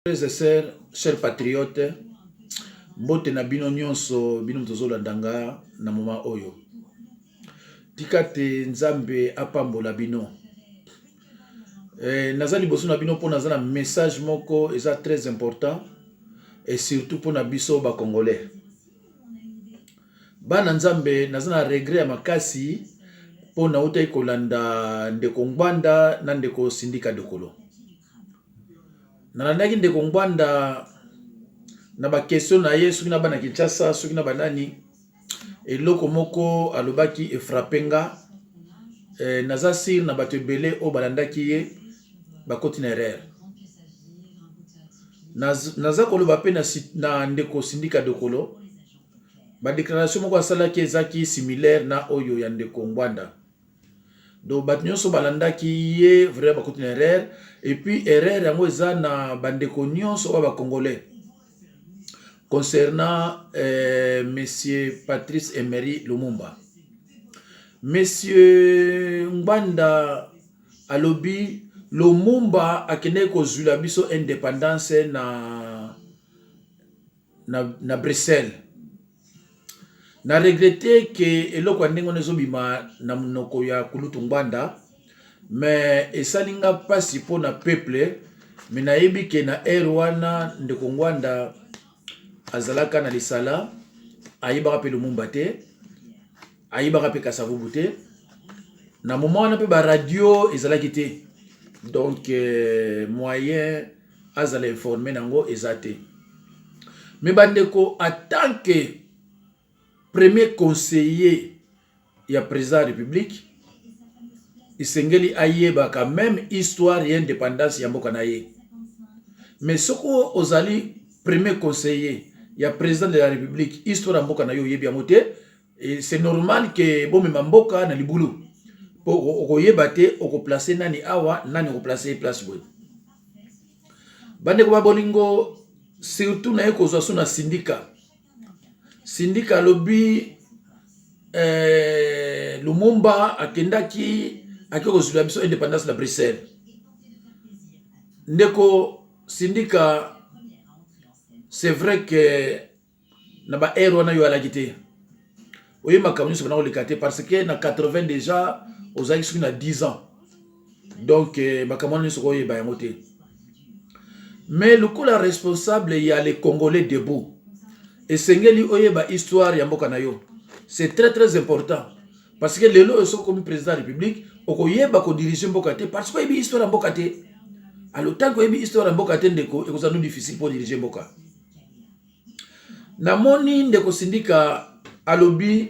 Frères et sœurs, chers patriotes, mbote na bino nyonso bino tozolanda nga na moma oyo. Tika te nzambe apambola bino. Naza liboso na bino po naza na message moko eza très important et surtout pour na biso ba congolais. Bana nzambe naza na regret ya makasi po na uta ikolanda ndeko Ngbanda na ndeko Sindika Dokolo. Nalandaki ndeko Ngbanda na ba question na ye soki na bana Kinshasa soki na banani eloko moko alobaki efrappenga naza sir na bato ebele o balandaki ye bakoti na erreur. Naza koloba pe na ndeko Sindika Dokolo ba déclaration moko asalaki ezaki similaire na oyo ya ndeko Ngbanda. Donc bato nyonso balandaki ye vraiment bakoti na erreur et puis erreur yango eza na bandeko nyonso ba congolais concernant monsieur Patrice Emery Lumumba. Monsieur Ngbanda alobi Lumumba akende kozula biso indépendance na Bruxelles. Na regretté que eloko ndenge nezo bima na monoko ya kulutu Ngbanda mais esalinga pasi po na peuple mais nayebi ke na wana ndeko Ngbanda azalaka na lisala ayibaka pe Lumumba te ayibaka pe Kasavubu te na moment wana pe ba radio ezalaki te donc moyen azala informer nango ezate mais bandeko en tant que premier conseiller ya président de la République isengeli ayeba quand même histoire et indépendance ya mboka na ye. Mais soko ozali premier conseiller ya président de la République histoire ya mboka na yo yebi amote et c'est normal que bomema mboka na libulu po okoyeba te okoplacer nani awa nani okoplacer place boy. Bande ko babolingo surtout na ekozwa so na Sindika lobi Lumumba akendaki akozula biso indépendance la Bruxelles. Ndeko Sindika c'est vrai que na ba ero na yo alagité. Oye makamyo so na olikate parce que na 80 déjà aux aïs na 10 ans. Donc makamyo ni so koyeba yango te. Mais le coup la responsable il y a les Congolais debout. Et sengeli oyeba histoire ya mboka na yo. C'est très très important parce que lelo so comme président de la République okoyeba ko diriger mboka te parce que yebi histoire ya mboka te. Alors tant que yebi histoire ya mboka te ndeko ekoza nous difficile pour diriger mboka. Na moni ndeko Sindika alobi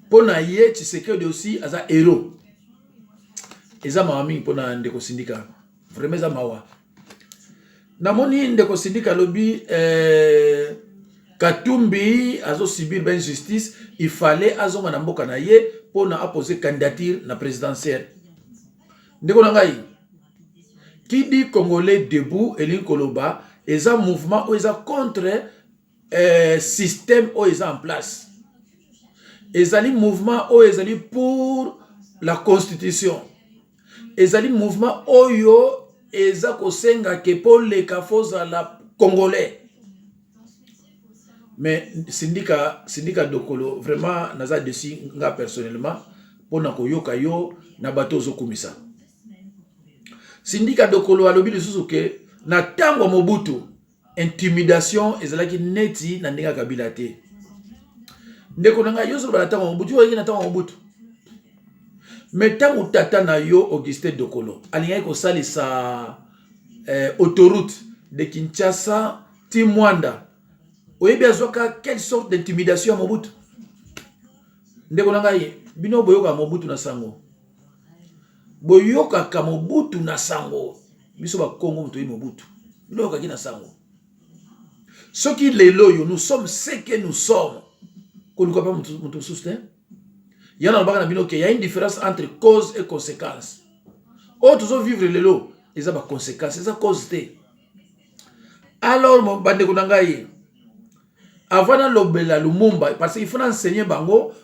pona ye Tshisekedi aussi aza héros. Eza mami pona ndeko Sindika. Vraiment eza mawa. Na moni ndeko Sindika alobi Katumbi azo subir ben justice, il fallait azonga na mboka na ye pour na apposer candidature na présidentielle. Ndeko nangai. Qui dit Congolais debout et Koloba, eza mouvement ou eza contre système ou eza en place. Ezali mouvement ou ezali pour la constitution. Ezali mouvement oyo eza kosenga ke pour les kafoza la Congolais. Mais Sindika Dokolo vraiment naza dessus nga personnellement pour na koyoka yo na bato zo kumisa. Sindika Dokolo alobi lisusu ke na tango Mobutu intimidation ezalaki neti na ndinga Kabila te. Ndeko nanga yo so ba tango Mobutu yo na tango Mobutu. Mais tango tata na yo Augustin Dokolo alinga ko salisa autoroute de Kinshasa ti Mwanda. Oyebi azoka quelle sorte d'intimidation à Mobutu? Ndeko nangai bino boyoka Mobutu na sango. Boyoka ka Mobutu na sango. Biso ba Congo muto Mobutu. Bino yoka ki na sango. Soki lelo yo nous sommes ce que nous sommes. Ko nous pas muto soutien. Yana baka na bino ke y a une différence entre cause et conséquence. O tozo vivre lelo, eza ba conséquence, eza cause te. Alors mon bandeko nangai avant de l'obéla Lumumba, parce qu'il faut enseigner bango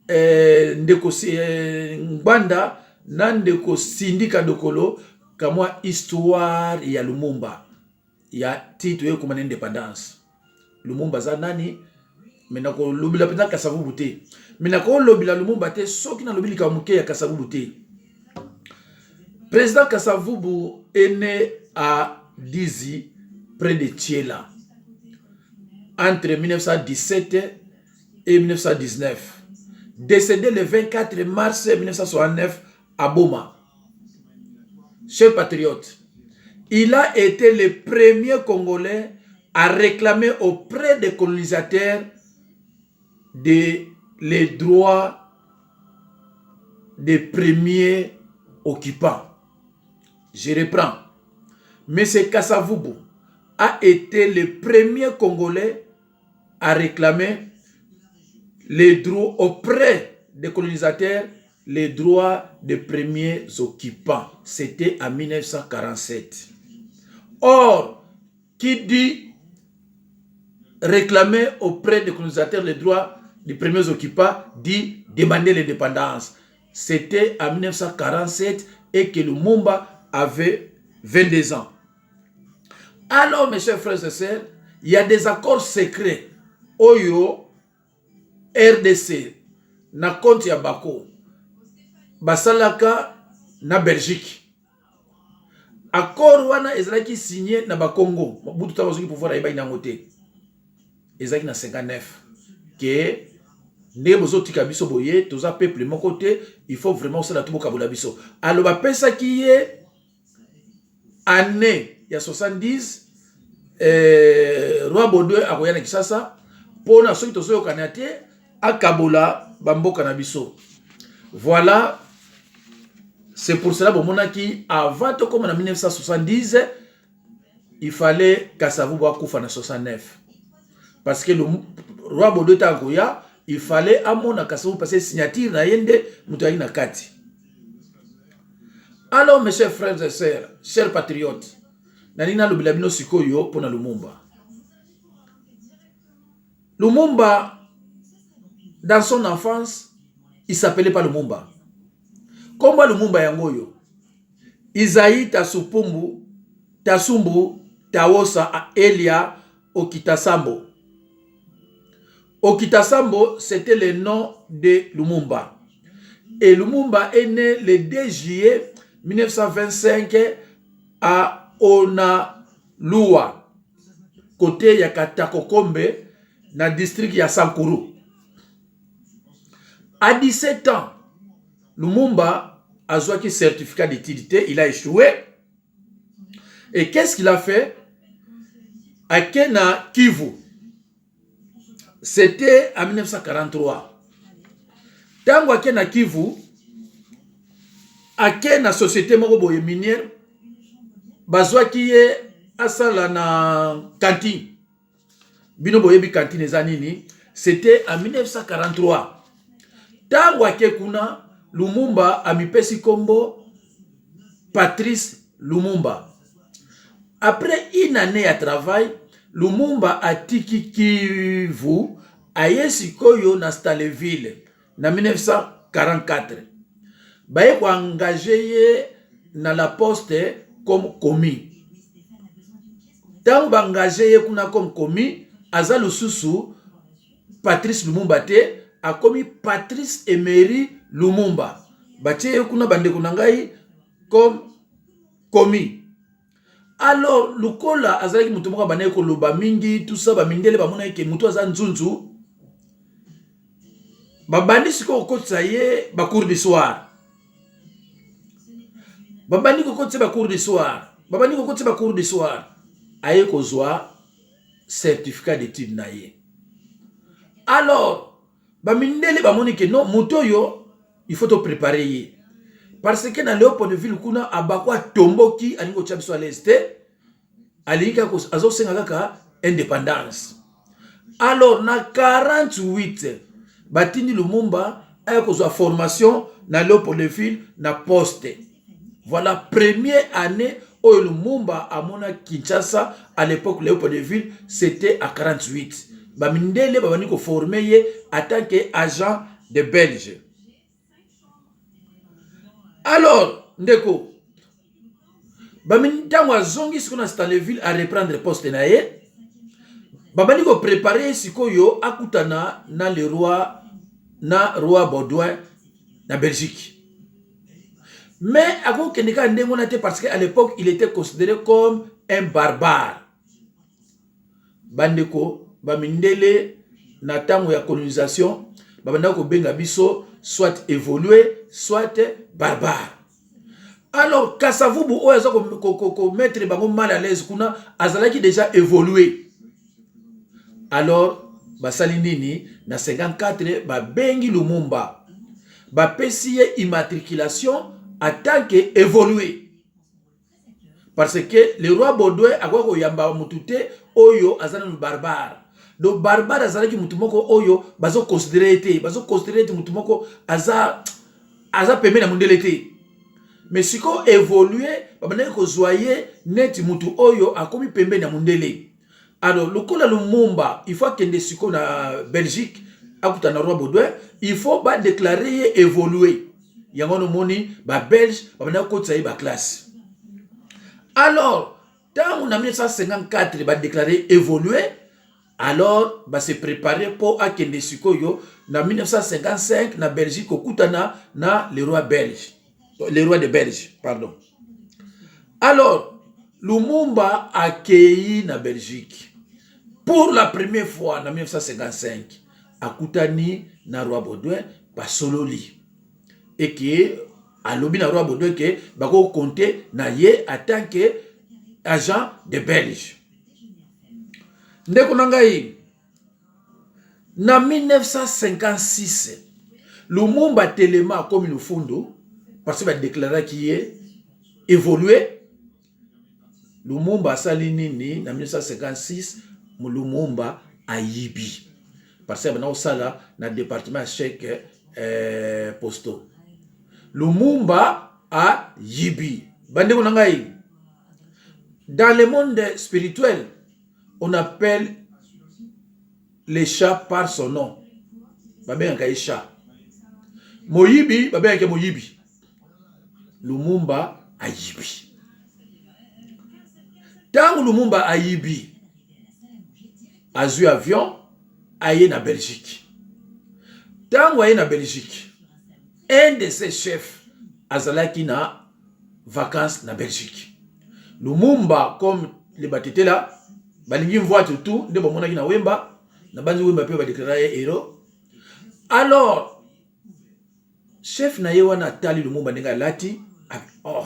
ndeko Ngbanda na ndeko Sindika Dokolo kama histoire ya Lumumba. ya titre yo comme indépendance. Lumumba za nani? Menako lobila pena Kasavubu te. Menako lobila Lumumba te soki na lobili kamuke ya Kasavubu te. Président Kasavubu est né à Dizi, près de Thiela, entre 1917 et 1919. Décédé le 24 mars 1969 à Boma. Chers patriotes, il a été le premier Congolais à réclamer auprès des colonisateurs les droits des premiers occupants. Je reprends. M. Kasavubu a été le premier Congolais à réclamer les droits auprès des colonisateurs, les droits des premiers occupants. C'était en 1947. Or, qui dit réclamer auprès des colonisateurs les droits des premiers occupants, dit demander l'indépendance. C'était en 1947 et que Lumumba avait 22 ans. Alors, mes chers frères et sœurs, il y a des accords secrets. Oyo, RDC, na compte ya Bako, Basalaka, na Belgique. Accord wana ezalaki signé na Bakongo. Butu tabazoki pouvoir aiba inangote. Ezalaki na 59. Que ne bozotika biso boye, toza peuple mon côté, il faut vraiment ça la tubo kabula biso. Alors ba pesa ki ye année ya 70 Roi Baudouin akoya na Kisasa pona soki tozo kanate akabola bamboka na biso. Voilà, c'est pour cela que avant de comme en 1970 il fallait Kasavubu akufa na 69 parce que le Roi Baudouin tangoya il fallait amona Kasavubu passer signature na yende mutoyi na kati. Alors mes chers frères et sœurs, chers patriotes, nanina lobela bino sikoyo pona Lumumba. Lumumba, dans son enfance, il s'appelait pas Lumumba. Comment Lumumba yangoyo? Isaïe Tasumbu, Tawosa, Elia, Okitasambo. Okitasambo, c'était le nom de Lumumba. Et Lumumba est né le 2 juillet 1925 à Onalua, côté ya Katakokombe, dans le district ya Sankuru. À 17 ans, Lumumba a joué certificat d'étudiant, il a échoué. Et qu'est-ce qu'il a fait? À Kena Kivu. C'était en 1943. Tango à Kena Kivu, à Kena société moroboye minière, bazwa qui est asala na cantine. Bino boyebi cantine zanini, c'était en 1943. Tango à Kekuna, Lumumba a mipesi kombo Patrice Lumumba. Après une année à travail, Lumumba a tiki Kivu a yesikoyo na Staleville na 1944. Baye ko engagé na la poste comme commis. Tango ba engagé kuna comme commis, aza lususu Patrice Lumumba te a commis Patrice Emery Lumumba. Batie kuna bande kunangai comme commis. Alors, Lukola, azalaki mutu moko banaye ko loba mingi, tout ça, ba mindele ba mona ke mutu aza nzunzu. Ba bandi siko kokotsa ye ba cours du soir. Ba bandi kokotsa ba cours du soir. Ba bandi kokotsa ba cours du soir. Aye kozwa certificat d'études na ye. Alors, ba mindele ba moni ke non, mutu yo, il faut te préparer ye. Parce que dans Léopoldville kuna abakwa tomboki alingo chabiso à l'est alika ko azo senga kaka indépendance. Alors na 48 batini Lumumba a ko formation na Léopoldville na poste. Voilà première année où Lumumba a mona Kinshasa à l'époque Léopoldville c'était à 48. Ba mindele ba bani ko formé en tant qu'agent de Belge. Alors, ndeko, Bamintango azongi sikona Stanleyville à reprendre poste na ye. Babandi ko préparer sikoyo akutana na le roi Baudouin na Belgique. Mais ako kendeka ndengo na te parce qu'à l'époque il était considéré comme un barbare. Bandeko bamindele na tango ya colonisation babanda ko benga biso soit évolué soit barbare. Alors Kasavubu oyaza ko mettre bango mal à l'aise kuna azalaki déjà évolué. Alors basali nini na 54 ba bengi Lumumba ba pesi immatriculation en tant que évolué. Parce que le roi Baudouin a quoi yamba mutute oyo azana le barbare. Donc barbare azalaki mutumoko oyo bazo considérer mutumoko aza pembe na mundele te. Mais siko évolué babana ko zoyer net mutu oyo akomi pembe na mundele. Alors lokola Lumumba il faut kende siko na Belgique akuta na roi Baudouin il faut ba déclarer évolué. Yangono moni ba belge babana ko tsayi ba classe. Alors tant en 1954 ba déclaré évolué, alors ba se préparer pour akende sikoyo na 1955 na Belgique okutana na le roi de Belge, pardon. Alors Lumumba accueilli na Belgique pour la première fois en 1955 akutani na roi Baudouin ba sololi et que à l'objet na roi Baudouin que bako compter na ye en tant que agent de Belge. Ndeko nangai na 1956 Lumumba telema comme le fondo parce qu'il a déclaré qu'il est évolué. Lumumba sali nini na 1956 Lumumba ayibi parce que na sala na département chèque posto. Lumumba a yibi. Bandeko nangai. Dans le monde spirituel, on appelle les chats par son nom. Babé un chat. Moyibi, babé un moyibi. Lumumba a yibi. Tant Lumumba a yibi, a eu avion, aille na Belgique. Tant aille na Belgique, un de ses chefs azalaki na vacances na Belgique. Lumumba comme les batete là, balingi voit tout de bon monaki na Wemba, na banzi Wemba pe ba déclarer héros. Alors chef na ye wana tali Lumumba ndenga lati, oh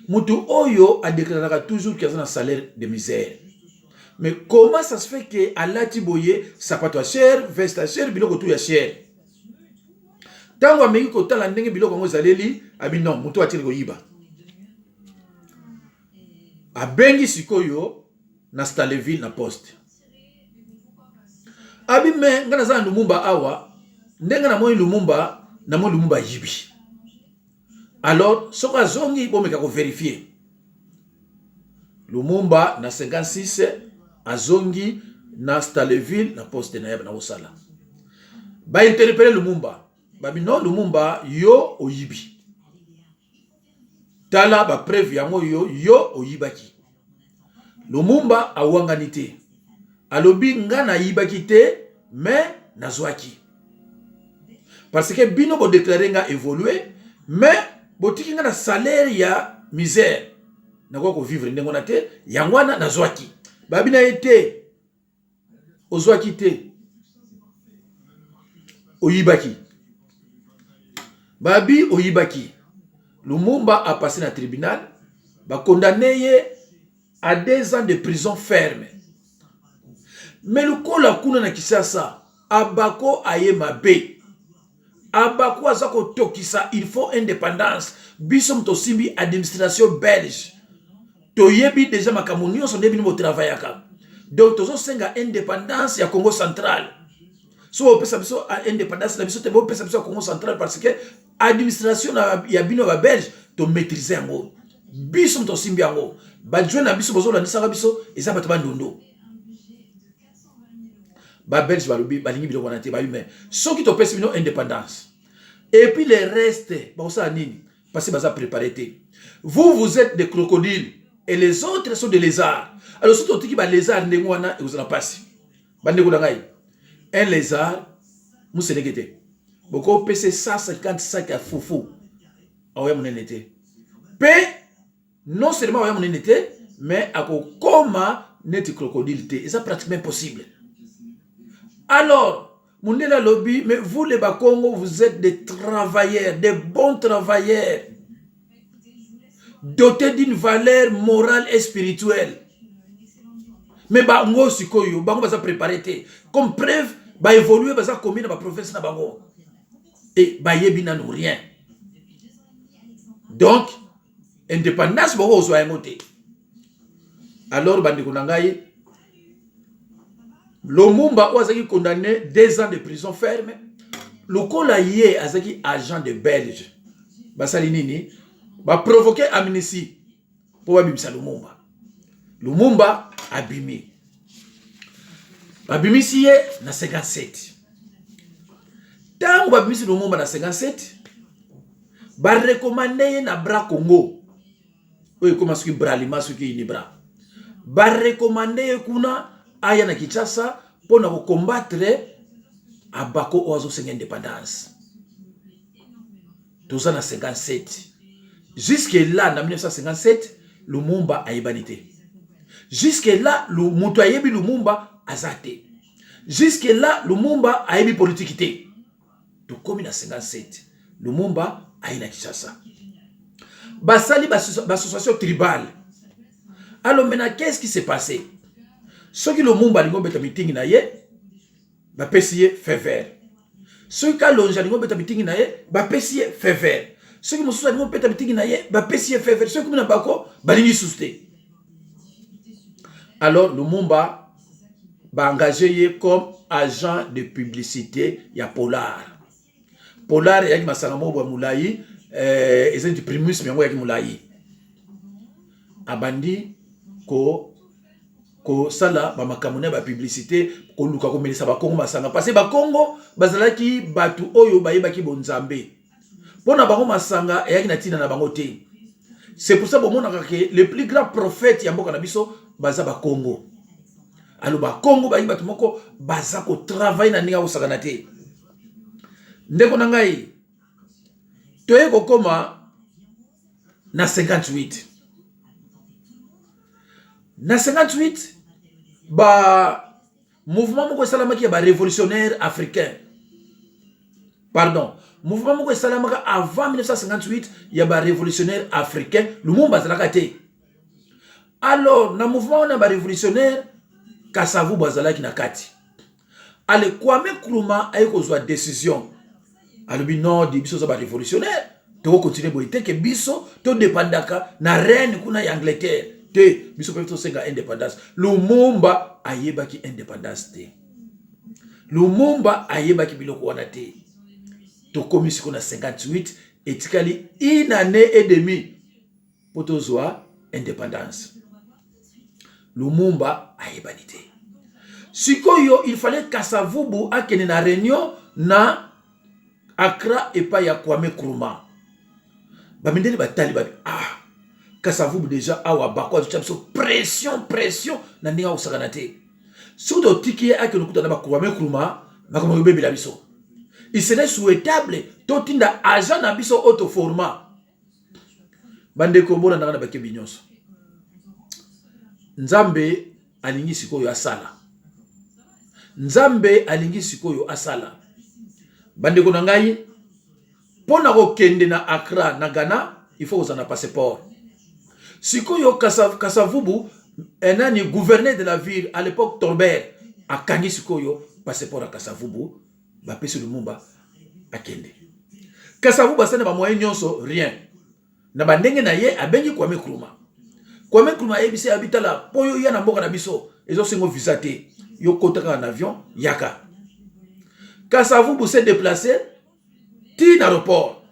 mutu oyo a déclaré toujours qu'il y a un salaire de misère. Mais comment ça se fait que à lati boye sapato cher, veste cher, biloko tout ya cher? Tango amengi kotala ndenge biloko ngo zaleli, abi non, mutu atili ko yiba. A bengi sikoyo na Stanleyville na poste. Abi me ngana za Lumumba awa, ndenga na moi Lumumba na moi Lumumba yibi. Alors, soka zongi bomeka ko vérifier. Lumumba na 56 azongi na Stanleyville na poste na yaba na osala. Ba interpeller Lumumba. Babi non Lumumba yo oyibi. Tala ba preuve yango yo oyibaki. Lumumba awangani te. Alobi nga na yibaki te mais nazwaki. Parce que bino bo déclarer nga évoluer mais botiki nga na salaire ya misère. Nako ko vivre ndengo na te yangwana nazwaki. Babi na été ozwaki te. Oyibaki. Babi oyibaki. Lumumba a passé dans le tribunal, ba condamné à 2 ans de prison ferme. Mais le kola kuna na Kisasa, abako aye mabe. Abako azako tokisa, il faut indépendance. Bisom to simbi administration belge. Toyebi déjà makamunio son debi mo travaillaka. Donc tozo senga indépendance ya Congo central. So opesa biso indépendance na biso te bo opesa biso Congo central parce que administration ya bino ba belge to maîtriser yango. Biso to simbi yango. Ba joindre na biso bozo la nisaka biso eza bato ba ndondo. Ba belge ba lobi ba lingi biloko na te ba humain. So ki to pesa bino indépendance. Et puis le reste ba osa nini? parce que baza préparé. Vous êtes des crocodiles et les autres sont des lézards. Alors si tu dis que les lézards ne wana et vous en passez. Un lézard, nous c'est négatif. Beaucoup pèse 150 sacs à foufou. Ah ouais mon été. P non seulement ouais mon été, mais à comment net crocodile té. C'est pratiquement impossible. Alors Mundela lobby, mais vous les Bakongo, vous êtes des travailleurs, des bons travailleurs, dotés d'une valeur morale et spirituelle. Mais Bango Sikoyo, Bango va se préparer. Comme preuve, va évoluer, va se communiquer dans la province de Bango. Et Bayebi n'a rien. Donc, indépendance, Bango soit un moté. Alors, Bandi Kunangaye, Lumumba a condamné 2 ans de prison ferme. Le Kolaye a été agent de Belge. Basalinini va provoquer amnistie pour abimisa Lumumba. Lumumba abimi. Abimi siye na 57. Tant abimisi Lumumba na 57, ba recommander na bras Congo. Oui, comment est-ce que bras lima ce qui ni bras. Ba recommander kuna aya na Kinshasa pour na combattre abako oazo senga indépendance. Tout ça na 57. Jusque là, en 1957, Lumumba a ébanité. Jusque là, le Moutayebi Lumumba a zaté. Jusque là, Lumumba a ébi politique. Tout comme en 57, Lumumba a ébi Kinshasa. Basali l'association tribale. Alors maintenant, qu'est-ce qui s'est passé? Ceux qui Lumumba a fait un meeting, ba pesiye fait vert. Ceux qui ont fait un meeting, ba pesiye fait vert. Ceux qui ont fait un meeting, ba pesiye fait vert. Ceux qui ont bako ba lini sousté. Alors Lumumba ba engagé comme agent de publicité ya Polar. Polar yaki masangamo ba Moulayi, ils du primus mais yaki Moulayi. Abandi ko sala ba makamune ba publicité ko luka ko melisa ba Kongo masanga parce que ba Kongo bazalaki batu oyo bayebaki bonzambe pona bango masanga yaki na tina na bango te. C'est pour ça que le plus grand prophète ya mboka na biso baza ba Kongo. Alors ba Kongo ba batu moko baza ko travailler na ninga osakana te. Ndeko na ngai toye ko koma na 58. Na 58, ba mouvement moko salamaki ba révolutionnaire africain. Pardon, mouvement moko salamaka avant 1958, il y a ba révolutionnaire africain, Lumumba zalaka te. Alors, na mouvement na ba révolutionnaire Kasavu bazalaki na kati. Ale Kwame Nkrumah a kozwa décision. Alobi non, di biso za ba révolutionnaire, to continuer boite ke biso to dépendaka na reine kuna ya Angleterre. Te, biso peuvent senga indépendance. Lumumba ayebaki indépendance te. Lumumba ayebaki biloko wana te. To komisi kona 58 etikali une année et demie pour tozwa indépendance. Lumumba ayebani te. Sikoyo il fallait Kasavubu akene na réunion na Accra et pa ya Kwame Nkrumah. Ba mindeli batali ba Kasavubu déjà awa bakwa pression na ndinga osakana te. Surtout tiki ake lokuta na ba Kwame Nkrumah bakomo bebe la biso. Il serait souhaitable totinda agent na biso auto format. Bande ko bona na bakebi nyonso. Nzambe alingi sikoyo asala. Nzambe alingi sikoyo asala. Bande ko na ngai pona ko kende na Accra na Ghana, il faut uzana passeport. Sikoyo Kasavubu enani gouverneur de la ville à l'époque Torbert a kangi sikoyo passeport à Kasavubu ba pesi Lumumba akende. Kasavubu asana ba moyen nyonso rien. Na bandenge na ye abengi Kwame Nkrumah. Kwame Nkrumah ebisi habitala poyo ya na mboka na biso ezo sengo visa te. Yo kotaka en avion yaka. Kasavubu s'est déplacé ti na aéroport.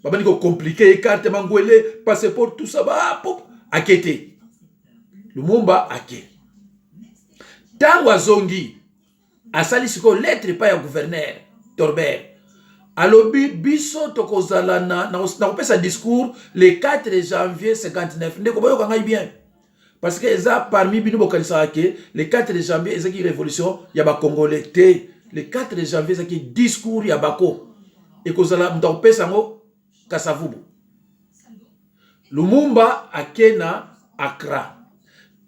Babani ko compliqué carte mangwele passeport tout ça ba pop akete. Lumumba ake. Tango azongi asali siko lettre pa ya gouverneur Torbert. alobi biso tokozala na kopesa discours le 4 janvier 59 ndeko boyoka ngai bien parce que eza parmi bino bokanisaka ke le 4 janvier ezaki révolution ya bakongolais te. Le 4 janvier ezaki discours ya bako ekozala mutu akopesa yango Kasavubu. Lumumba akena Accra.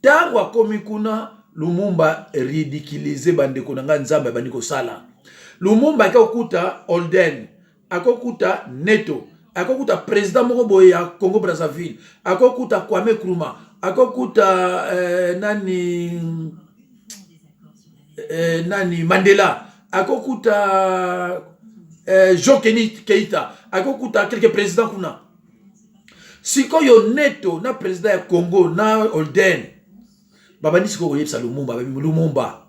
Tango akomi kuna Lumumba ridiculize bandeko nanga nzambe bandiko sala. Lumumba akokuta Holden, akokuta Neto, akokuta président moko boye ya Congo Brazzaville, akokuta Kwame Nkrumah, akokuta nani Mandela, akokuta Jokeni Keita, akokuta quelques présidents kuna. Sikoyo Neto na président ya Congo na Holden babani sikoyo yebisa Lumumba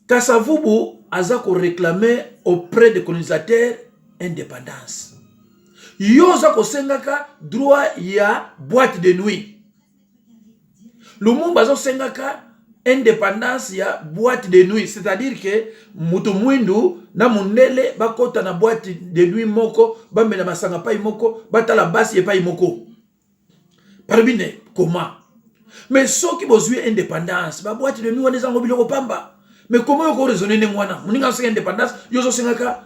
Kasavubu aza ko réclamer auprès des colonisateurs indépendance. Yo za ko sengaka droit ya boîte de nuit. Lumumba zo sengaka indépendance ya boîte de nuit, c'est-à-dire que mutu mwindu na mundele bakota na boîte de nuit moko bamena masanga pai moko batala basi e pai moko. Parabine comment? Mais ceux qui besoin indépendance ba boîte de nuit wana zango biloko pamba. Mais comment yoko raisonner ne mwana? Muninga so indépendance yo zo sengaka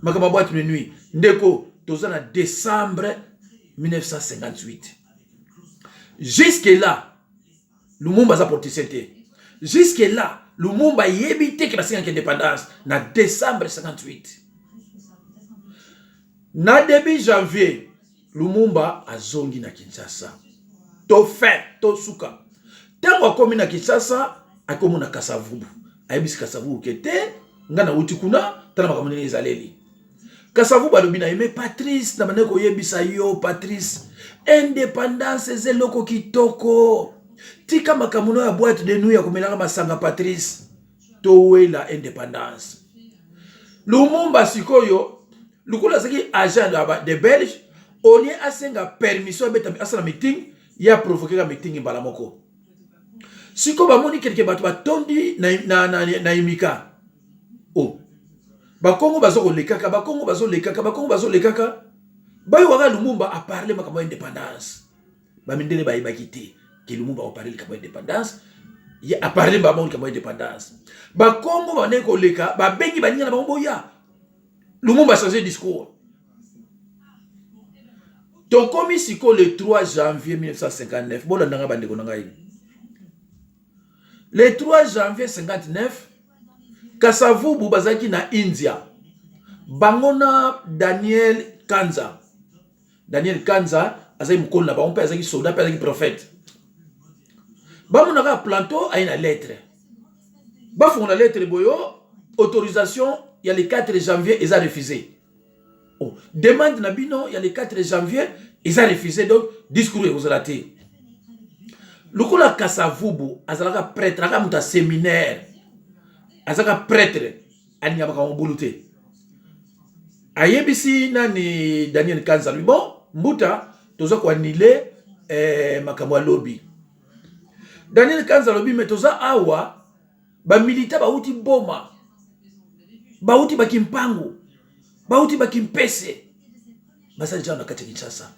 makama boîte de nuit. Ndeko tozana décembre 1958. Jusque là Lumumba a porté c'était. Jusque là, Lumumba a évité que la 5 indépendance na décembre 58. Na début janvier, Lumumba a zongi na Kinshasa. To fait, to suka. Tango a komi na Kinshasa, a komi na Kasavubu. A yebisi Kasavubu kete, nga na uti kuna, tana makamune ezaleli. Kasavubu alobi na yeme Patrice, na maneko yebisa yo Patrice. Indépendance zeloko kitoko. Tika makamuno ya boîte de nuit ya komelanga masanga Patrice towe la indépendance. Lumumba sikoyo lukula saki agent de Belge onie asenga permission beta asala meeting ya provoquer meeting mbala moko. Siko ba moni quelque bato batondi na imika. Oh. Bakongo bazo lekaka, bakongo bazo lekaka, bakongo bazo lekaka. Bayo waka Lumumba a parlé makamo indépendance. Ba mindele ba ibakiti. Lumumba a parlé de l'indépendance, il a parlé de l'indépendance. Ba Congo ba neko leka, ba bengi ba ninga na bango ya. Lumumba a changé de discours. Donc comme ici le 3 janvier 1959, bon ndanga bandeko nanga yi. Le 3 janvier 59, Kasavubu bazaki na India. Bangona Daniel Kanza. Daniel Kanza azaki mukolo na bango pe azaki soldat pe azaki prophète. Bamou naka planto a une lettre. Bafou na lettre boyo, autorisation, il y a le 4 janvier, ils ont refusé. Oh, demande nabino, il y a le 4 janvier, ils ont refusé, donc discours est aux ratés. Lukola Kasavubu, azalaka prêtre, azalaka muta séminaire, azalaka prêtre, anyabaka mbulute. Ayebisi nani Daniel Kanza, lui bon, mbuta, toza kwa nile makamwa lobby. Daniel Kanza lobi metoza awa ba milita bauti boma bauti bakimpangu bauti bakimpese basali jana kati Kinshasa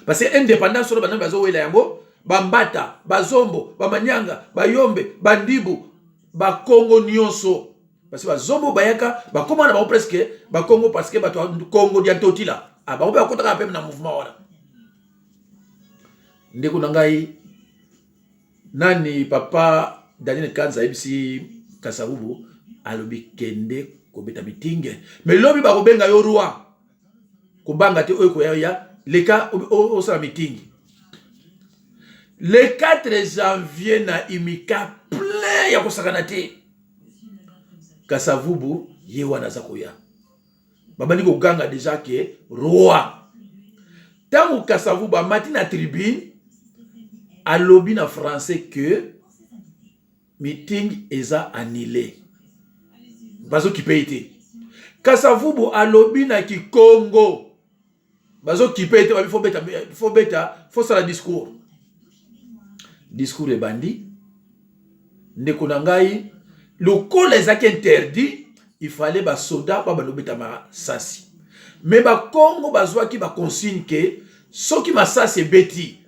parce que indépendance sur bana bazo wela yango bambata bazombo bamanyanga bayombe bandibu ba Congo nyonso parce que bazombo bayaka bakoma na ba presque ba Congo parce que bato Congo dia totila ah ba ba kotaka pe na mouvement wana ndeko nangai nani papa Daniel Kanza ebisi Kasavubu alobi kende kobeta mitinge mais lobi ba kobenga yo roi kobanga te oyeko ya leka o sala meeting le 4 janvier na imika plein ya kosakana te Kasavubu ye wana zakoya babandi ko ganga déjà que roi tango Kasavubu amati na tribune a lobby na français que meeting eza annulé. Bazo ki paye. Kasavubu a lobby na ki Congo. Bazo ki paye faut ça la discours. Discours e bandi. Ndeko nangai le col ezaki interdit il fallait ba soda ba balobeta ma sasi. Mais ba Congo bazwa ki ba consigne que soki ma sasi ebeti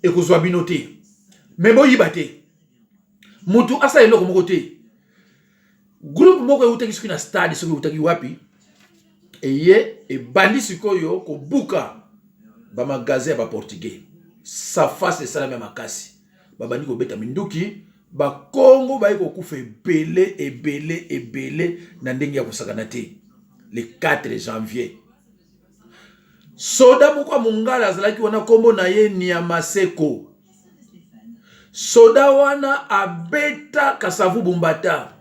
et kozwa binoté. Mais bo yibate. Mutu asa eloko moko te. Groupe moko utaki soki na stade soki utaki wapi. Eye e bandi sikoyo ko buka ba magasin ba portugais. Sa face et ça la même makasi. Ba bandi ko beta minduki. Ba Congo ba yiko kufa ebele na ndenge ya kosakana te le 4 janvier. Soda moko mungala azalaki wana kombo na ye ni ya Maseko. Soda wana abeta Kasavubu mbata.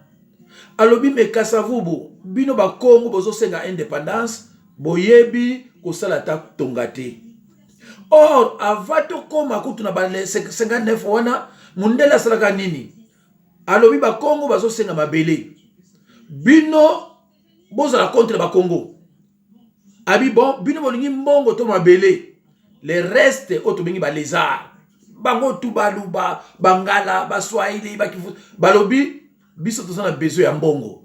Alobi me Kasavubu bino ba Congo bozo senga indépendance boyebi kosala ta tongate. Or avato koma kutu na ba 59 wana mundela salaka nini? Alobi ba Congo bazo senga mabele. Bino boza la contre ba Congo. Abi bon, bino bolingi mbongo to mabele. Le reste oto bengi ba lézard. Bango tu baluba, bangala, ba swahili, ba kifu. Balobi biso to sana besoin ya mbongo.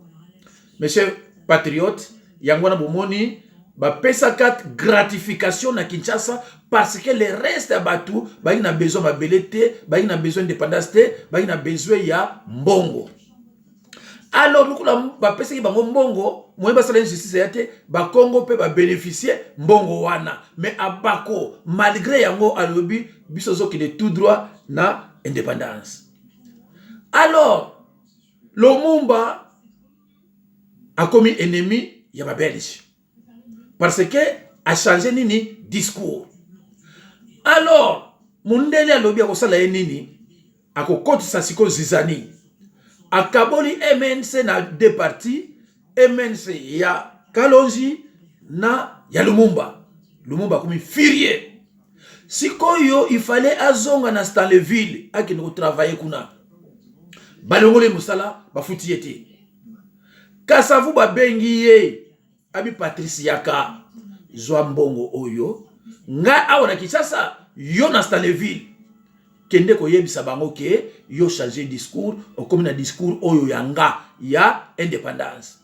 Monsieur patriote, yangwana bomoni ba pesa 4 gratification na Kinshasa parce que le reste ya batu ba ina besoin mabele te, ba ina besoin d'indépendance te, ba ina besoin ya mbongo. Alors nous ba pesa ki bango mbongo, moye ba sala justice yate, ba Congo pe ba bénéficier mbongo wana. Mais abako malgré yango alobi biso zo ki de tout droit na indépendance. Alors Lumumba a commis ennemi ya ba Belge. Parce que a changé nini discours. Alors mundele alobi akosala ye nini akokotisa siko zizani. Akaboli MNC na deux parties, MNC ya Kalonji na ya Lumumba. Lumumba comme furieux. Sikoyo il fallait azonga na Stanleyville akino travailler kuna. Balongole musala bafuti yete. Kasavu ba bengi ye abi Patrice Yaka zwa mbongo oyo nga awana Kinshasa yo na Stanleyville. Kende ko yebisa bango ke yo changer discours o comme na discours oyo yanga ya indépendance.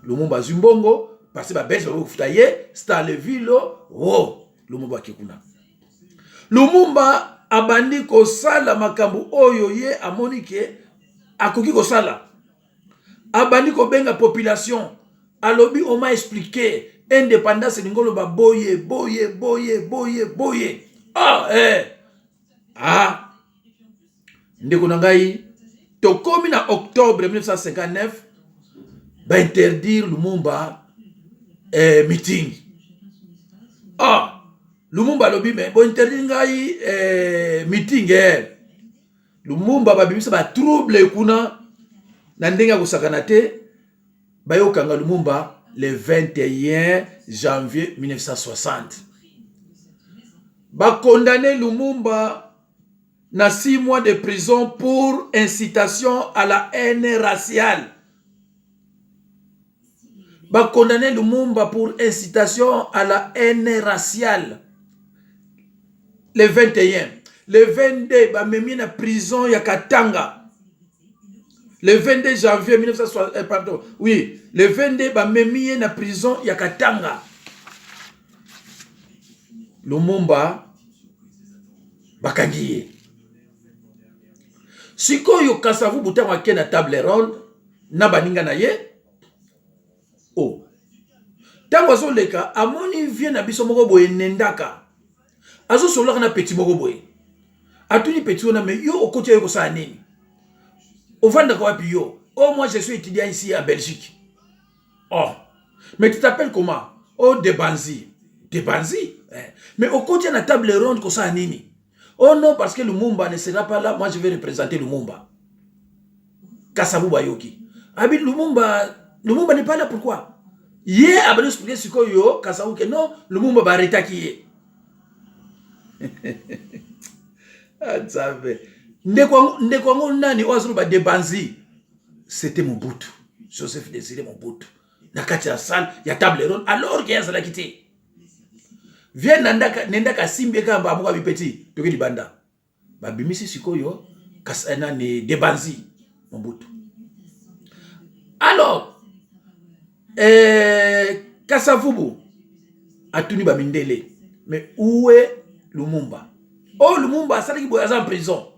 Lumumba zimbongo parce ba Belge ba futa ye Stanleyville oh Lumumba kikuna. Lumumba abandi ko sala makambu oyo ye amonike akoki ko sala. Abandi ko benga population alobi on m'a expliqué indépendance ngolo ba boye. Ah ndeko na ngai tokomi na octobre 1959 ba interdire Lumumba meeting. Lumumba lobi me bo interdire ngai meeting Lumumba ba bimisa ba trouble kuna na ndenge kosakana te ba yokanga Lumumba le 21 janvier 1960. Ba condamné Lumumba na 6 mois de prison pour incitation à la haine raciale. Ba condamné Lumumba pour incitation à la haine raciale. Le 21. Le 22, ba memi na prison ya Katanga. Le 22 janvier 1960, pardon. Oui, le 22, ba memi na prison ya Katanga. Lumumba bakangiye. Sikoyo Kasavubu tango ake na table ronde na baninga na ye. Oh. Tango azo leka amoni vie na biso moko boye nendaka. Azo solaka na petit moko boye. Atuni petit ona me yo okoti yo kosala nini? Ovanda kwa wapi yo? Oh moi je suis étudiant ici en Belgique. Oh. Mais tu t'appelles comment? Oh Debanzi. Debanzi? Mais okoti na table ronde kosala nini? Oh non, parce que Lumumba ne sera pas là, moi je vais représenter Lumumba. Kasavubu Yoki. Abi Lumumba n'est pas là, pourquoi? Yé abali expliquer ce que yo Kasavubu que non, Lumumba va arrêter Ndekwango nani oazuru ba Debanzi. C'était Mobutu. Joseph Désiré Mobutu. Nakati ya salle, ya table ronde alors qu'il y a ça la quitté. Viens nendaka simbe kamba amuka bipeti toke libanda babimisi sikoyo kasana ne Debanzi Mobutu. Alors Kasavubu atuni ba mindele. Mais où est Lumumba? Oh, Lumumba, ça qui est en prison.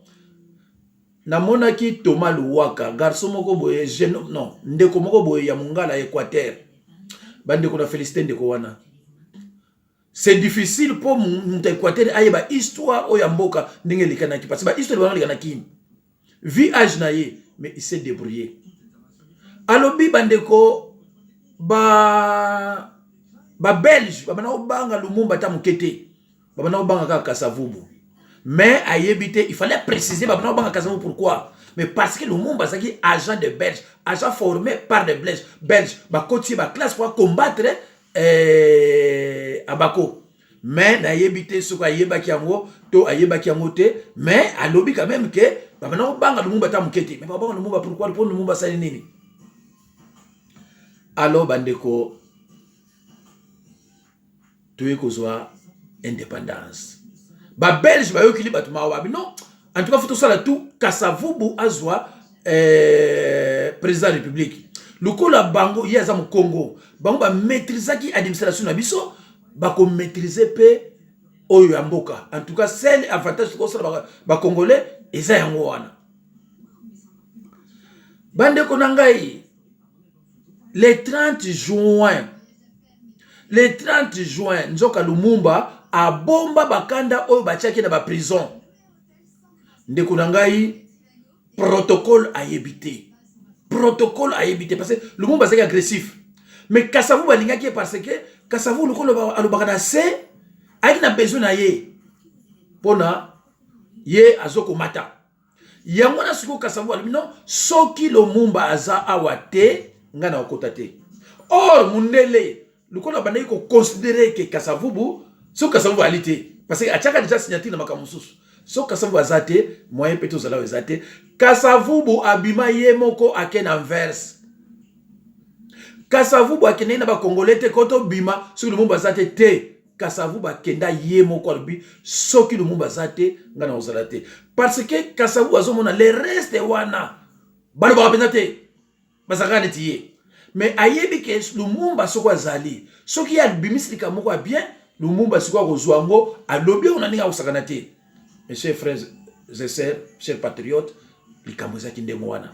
Namonaki Thomas Luwaka, garçon moko boye, non, ndeko moko boye ya Mongala Équateur. Bande ko na félicité ndeko wana. C'est difficile pour mon Équateur ayeba histoire o ya mboka ndenge likanaki parce que ba histoire bana likanaki. Vie âge na ye, mais il s'est débrouillé. Alobi bandeko ba Belge, ba bana obanga Lumumba ta mukete. Ba bana obanga ka Kasavubu. Mais à Yébité, il fallait préciser pourquoi. Mais parce que Lumumba, c'est agent de Belges, agent formé par des Belges, bah côté bah classe pour combattre à Bako. Mais na Yébité, ce qu'on Yéba Kiango, to à Yéba Kiangote, mais à lobby quand même que bah maintenant banga Lumumba ta mukete. Mais bah Lumumba pourquoi pour Lumumba ça nini? Alors bandeko, tu es kozwa indépendance. Ba Belge ba yokili batuma wabi non en tout cas faut tout ça là tout Kasavubu azwa président de la République lokola bango yaza mu Congo bango ba maîtriser ki administration na biso ba ko maîtriser pe oyo ya mboka en tout cas c'est avantage ko ça ba congolais eza yango wana bande ko nangai le 30 juin nzoka Lumumba a bomba bakanda oyo batiaki na ba prison ndeko na ngai protocole a yebité parce que Lumumba c'est agressif mais Kasavubu balingaki parce que Kasavubu lokolo alobaka na se aiki na besoin na ye pona ye azoko mata yango na siko Kasavubu alimi non soki Lumumba aza awate ngana okota te or mundele lokolo bandaki ko considérer que Kasavubu so Kasavubu alite parce que achaka déjà signature na makamususu so Kasavubu azate moyen peto zala ezate Kasavubu abima ye moko aken envers Kasavubu akene na ba congolais te koto bima so Lumumba azate te Kasavubu akenda ye moko albi soki Lumumba azate ngana ozalate parce que Kasavubu azomona le reste wana balo ba penate basaka netiye mais ayebi ke Lumumba soko azali soki ya bimisika moko bien Lumumba siko kozwango alobi on aninga osakana te. Mes chers frères et sœurs, chers patriotes, likambo ezaki ndenge wana.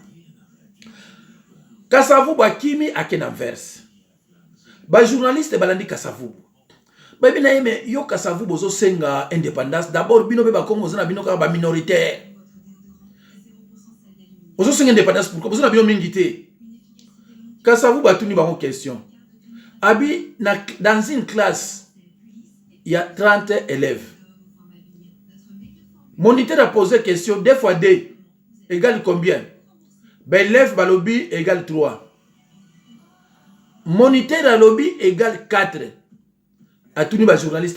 Kasavubu akimi akena verse. Ba journaliste balandi Kasavubu. Ba bina yeme yo Kasavubu zo senga indépendance d'abord bino be ba Congo zana bino ka ba minoritaire. Ozo senga indépendance pourquoi bozana bino mingi te. Kasavubu atuni bango question. Abi dans une classe il y a 30 élèves. Moniteur a posé question 2 fois 2 égale combien? Ben élève balobi égale 3. Moniteur a lobby égale 4. A tout ba journaliste